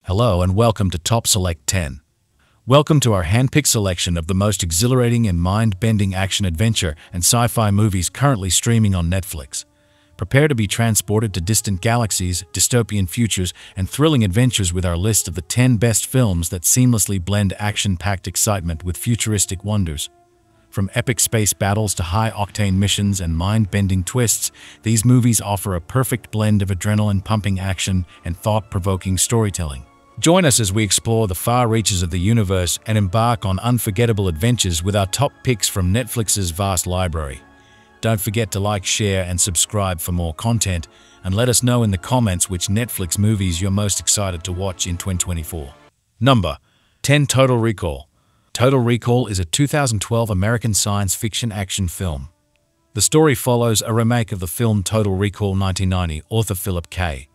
Hello and welcome to Top Select 10. Welcome to our handpicked selection of the most exhilarating and mind-bending action-adventure and sci-fi movies currently streaming on Netflix. Prepare to be transported to distant galaxies, dystopian futures, and thrilling adventures with our list of the 10 best films that seamlessly blend action-packed excitement with futuristic wonders. From epic space battles to high-octane missions and mind-bending twists, these movies offer a perfect blend of adrenaline-pumping action and thought-provoking storytelling. Join us as we explore the far reaches of the universe and embark on unforgettable adventures with our top picks from Netflix's vast library. Don't forget to like, share, and subscribe for more content, and let us know in the comments which Netflix movies you're most excited to watch in 2024. Number 10. Total Recall. Total Recall is a 2012 American science fiction action film. The story follows a remake of the film Total Recall 1990, author Philip K.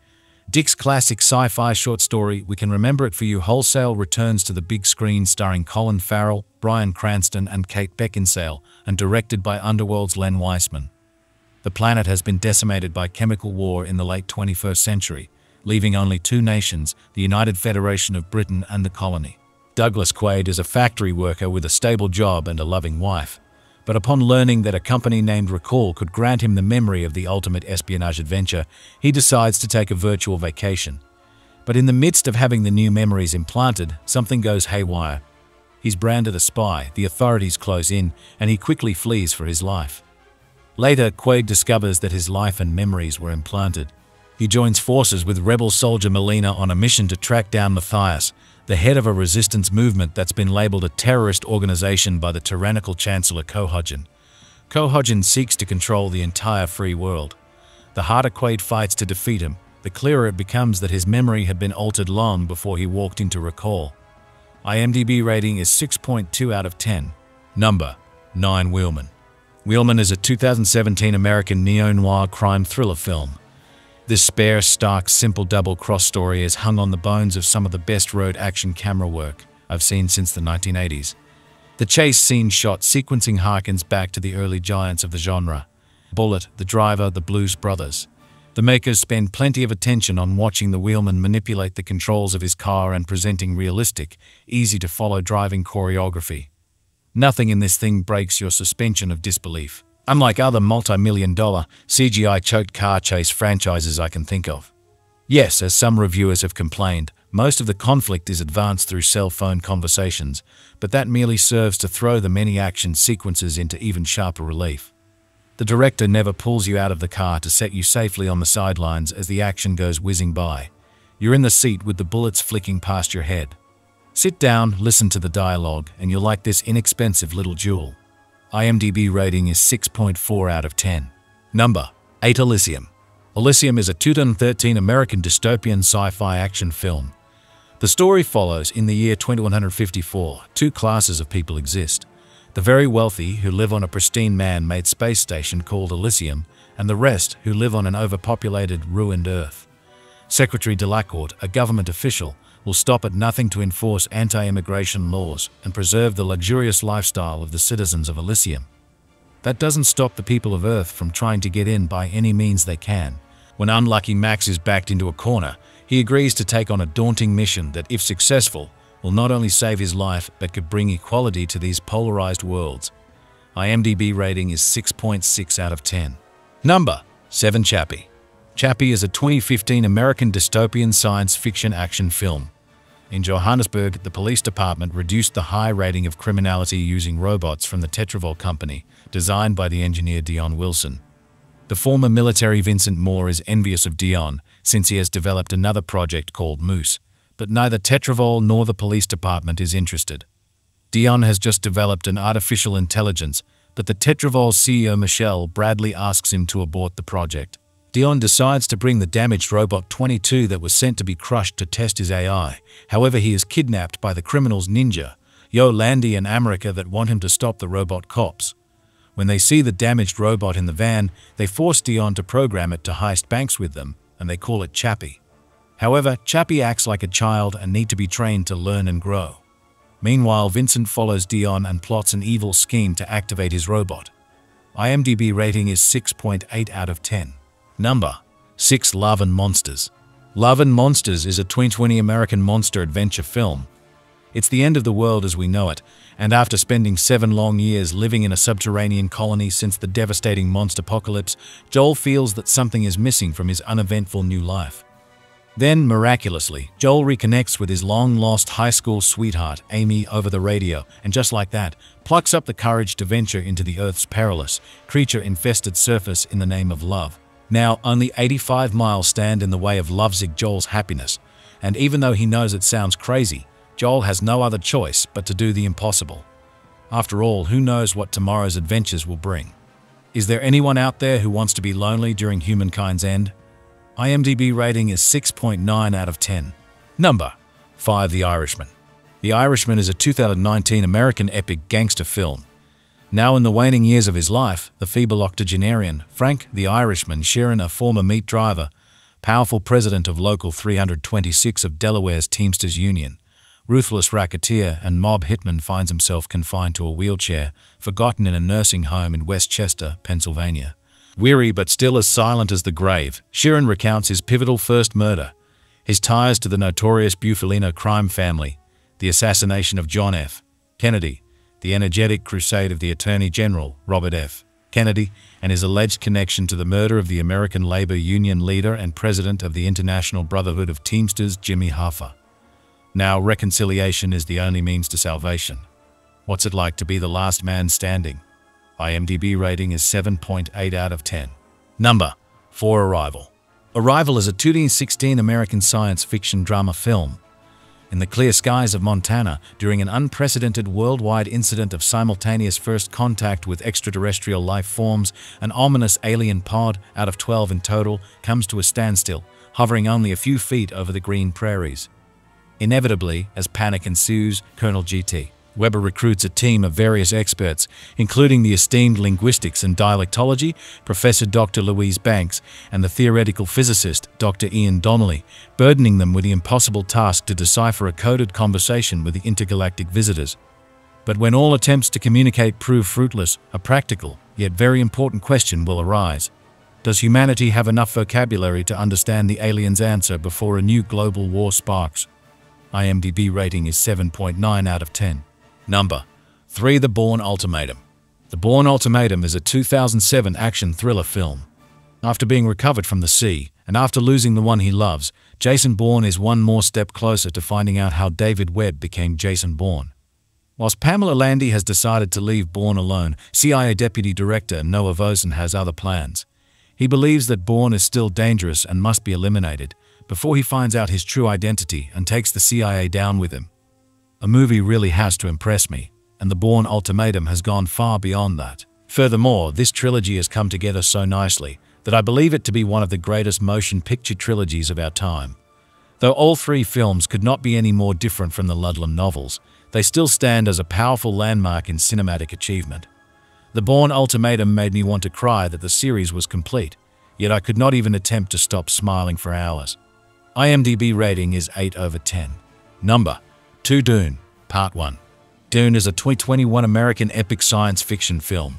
Dick's classic sci-fi short story We Can Remember It For You wholesale returns to the big screen starring Colin Farrell, Bryan Cranston and Kate Beckinsale, and directed by Underworld's Len Wiseman. The planet has been decimated by chemical war in the late 21st century, leaving only two nations, the United Federation of Britain and the colony. Douglas Quaid is a factory worker with a stable job and a loving wife, but upon learning that a company named Recall could grant him the memory of the ultimate espionage adventure, he decides to take a virtual vacation. But in the midst of having the new memories implanted, something goes haywire. He's branded a spy, the authorities close in, and he quickly flees for his life. Later, Quaid discovers that his life and memories were implanted. He joins forces with rebel soldier Melina on a mission to track down Matthias, the head of a resistance movement that's been labeled a terrorist organization by the tyrannical Chancellor Cohogin. Cohogin seeks to control the entire free world. The harder Quaid fights to defeat him, the clearer it becomes that his memory had been altered long before he walked into Recall. IMDb rating is 6.2 out of 10. Number 9. Wilman. Wilman is a 2017 American neo-noir crime thriller film. This spare, stark, simple double-cross story is hung on the bones of some of the best road action camera work I've seen since the 1980s. The chase scene shot sequencing harkens back to the early giants of the genre: Bullitt, The Driver, the Blues Brothers. The makers spend plenty of attention on watching the wheelman manipulate the controls of his car and presenting realistic, easy-to-follow driving choreography. Nothing in this thing breaks your suspension of disbelief, unlike other multi-million-dollar, CGI-choked car chase franchises I can think of. Yes, as some reviewers have complained, most of the conflict is advanced through cell phone conversations, but that merely serves to throw the many action sequences into even sharper relief. The director never pulls you out of the car to set you safely on the sidelines as the action goes whizzing by. You're in the seat with the bullets flicking past your head. Sit down, listen to the dialogue, and you'll like this inexpensive little jewel. IMDb rating is 6.4 out of 10. Number 8. Alysium. Alysium is a 2013 American dystopian sci-fi action film. The story follows, in the year 2154, two classes of people exist: the very wealthy, who live on a pristine man-made space station called Alysium, and the rest, who live on an overpopulated, ruined Earth. Secretary Delacourt, a government official, will stop at nothing to enforce anti-immigration laws and preserve the luxurious lifestyle of the citizens of Alysium. That doesn't stop the people of Earth from trying to get in by any means they can. When unlucky Max is backed into a corner, he agrees to take on a daunting mission that, if successful, will not only save his life but could bring equality to these polarized worlds. IMDb rating is 6.6 out of 10. Number 7. Chappie. Chappie is a 2015 American dystopian science fiction action film. In Johannesburg, the police department reduced the high rating of criminality using robots from the Tetravol company, designed by the engineer Dion Wilson. The former military Vincent Moore is envious of Dion, since he has developed another project called Moose, but neither Tetravol nor the police department is interested. Dion has just developed an artificial intelligence, but the Tetravol CEO Michelle Bradley asks him to abort the project. Dion decides to bring the damaged robot 22 that was sent to be crushed to test his AI. However, he is kidnapped by the criminals Ninja, Yolandi and America that want him to stop the robot cops. When they see the damaged robot in the van, they force Dion to program it to heist banks with them, and they call it Chappie. However, Chappie acts like a child and needs to be trained to learn and grow. Meanwhile, Vincent follows Dion and plots an evil scheme to activate his robot. IMDb rating is 6.8 out of 10. Number 6. Lavin Monsters. Lavin Monsters is a 2020 American monster adventure film. It's the end of the world as we know it, and after spending 7 long years living in a subterranean colony since the devastating monster apocalypse, Joel feels that something is missing from his uneventful new life. Then, miraculously, Joel reconnects with his long-lost high school sweetheart, Amy, over the radio, and just like that, plucks up the courage to venture into the Earth's perilous, creature-infested surface in the name of love. Now, only 85 miles stand in the way of lovesick Joel's happiness, and even though he knows it sounds crazy, Joel has no other choice but to do the impossible. After all, who knows what tomorrow's adventures will bring? Is there anyone out there who wants to be lonely during humankind's end? IMDb rating is 6.9 out of 10. Number 5. The Irishman. The Irishman is a 2019 American epic gangster film. Now in the waning years of his life, the feeble octogenarian, Frank the Irishman Sheeran, a former meat driver, powerful president of Local 326 of Delaware's Teamsters Union, ruthless racketeer and mob hitman, finds himself confined to a wheelchair, forgotten in a nursing home in Westchester, Pennsylvania. Weary but still as silent as the grave, Sheeran recounts his pivotal first murder, his ties to the notorious Bufalino crime family, the assassination of John F. Kennedy, the energetic crusade of the Attorney General, Robert F. Kennedy, and his alleged connection to the murder of the American Labor Union leader and president of the International Brotherhood of Teamsters, Jimmy Hoffa. Now, reconciliation is the only means to salvation. What's it like to be the last man standing? IMDb rating is 7.8 out of 10. Number 4. Arrival. Arrival is a 2016 American science fiction drama film. In the clear skies of Montana, during an unprecedented worldwide incident of simultaneous first contact with extraterrestrial life forms, an ominous alien pod, out of 12 in total, comes to a standstill, hovering only a few feet over the green prairies. Inevitably, as panic ensues, Colonel G.T. Weber recruits a team of various experts, including the esteemed linguistics and dialectology Professor Dr. Louise Banks and the theoretical physicist Dr. Ian Donnelly, burdening them with the impossible task to decipher a coded conversation with the intergalactic visitors. But when all attempts to communicate prove fruitless, a practical, yet very important question will arise. Does humanity have enough vocabulary to understand the aliens' answer before a new global war sparks? IMDb rating is 7.9 out of 10. Number 3. The Bourne Ultimatum. The Bourne Ultimatum is a 2007 action thriller film. After being recovered from the sea, and after losing the one he loves, Jason Bourne is one more step closer to finding out how David Webb became Jason Bourne. Whilst Pamela Landy has decided to leave Bourne alone, CIA Deputy Director Noah Vosen has other plans. He believes that Bourne is still dangerous and must be eliminated, before he finds out his true identity and takes the CIA down with him. A movie really has to impress me, and The Bourne Ultimatum has gone far beyond that. Furthermore, this trilogy has come together so nicely that I believe it to be one of the greatest motion picture trilogies of our time. Though all 3 films could not be any more different from the Ludlum novels, they still stand as a powerful landmark in cinematic achievement. The Bourne Ultimatum made me want to cry that the series was complete, yet I could not even attempt to stop smiling for hours. IMDb rating is 8 over 10. Number 2. Dune, Part 1. Dune is a 2021 American epic science fiction film.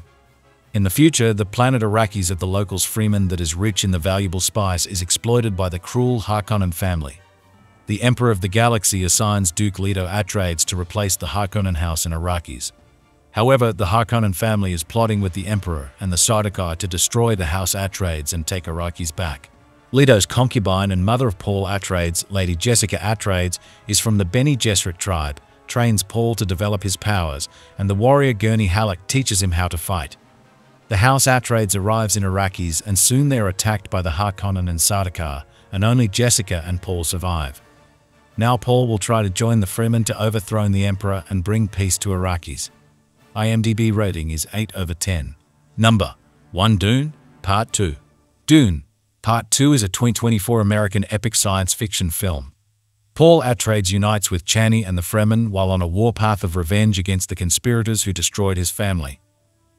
In the future, the planet Arrakis of the locals Freeman that is rich in the valuable spice is exploited by the cruel Harkonnen family. The Emperor of the Galaxy assigns Duke Leto Atreides to replace the Harkonnen house in Arrakis. However, the Harkonnen family is plotting with the Emperor and the Sardaukar to destroy the House Atreides and take Arrakis back. Leto's concubine and mother of Paul Atreides, Lady Jessica Atreides, is from the Bene Gesserit tribe, trains Paul to develop his powers, and the warrior Gurney Halleck teaches him how to fight. The House Atreides arrives in Arrakis, and soon they are attacked by the Harkonnen and Sardaukar, and only Jessica and Paul survive. Now Paul will try to join the Fremen to overthrow the Emperor and bring peace to Arrakis. IMDb rating is 8 over 10. Number 1. Dune, Part 2. Dune, Part 2 is a 2024 American epic science fiction film. Paul Atreides unites with Chani and the Fremen while on a warpath of revenge against the conspirators who destroyed his family.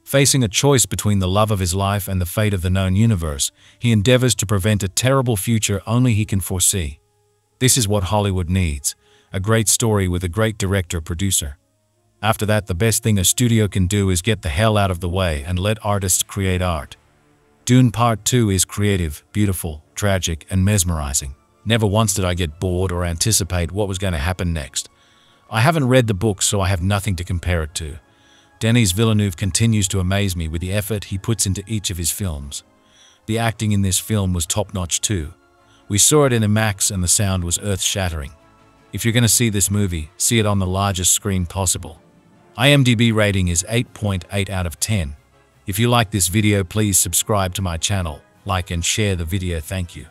Facing a choice between the love of his life and the fate of the known universe, he endeavors to prevent a terrible future only he can foresee. This is what Hollywood needs, a great story with a great director-producer. After that, the best thing a studio can do is get the hell out of the way and let artists create art. Dune Part 2 is creative, beautiful, tragic, and mesmerizing. Never once did I get bored or anticipate what was going to happen next. I haven't read the book, so I have nothing to compare it to. Denis Villeneuve continues to amaze me with the effort he puts into each of his films. The acting in this film was top-notch too. We saw it in IMAX and the sound was earth-shattering. If you're going to see this movie, see it on the largest screen possible. IMDb rating is 8.8 out of 10. If you like this video, please subscribe to my channel, like and share the video. Thank you.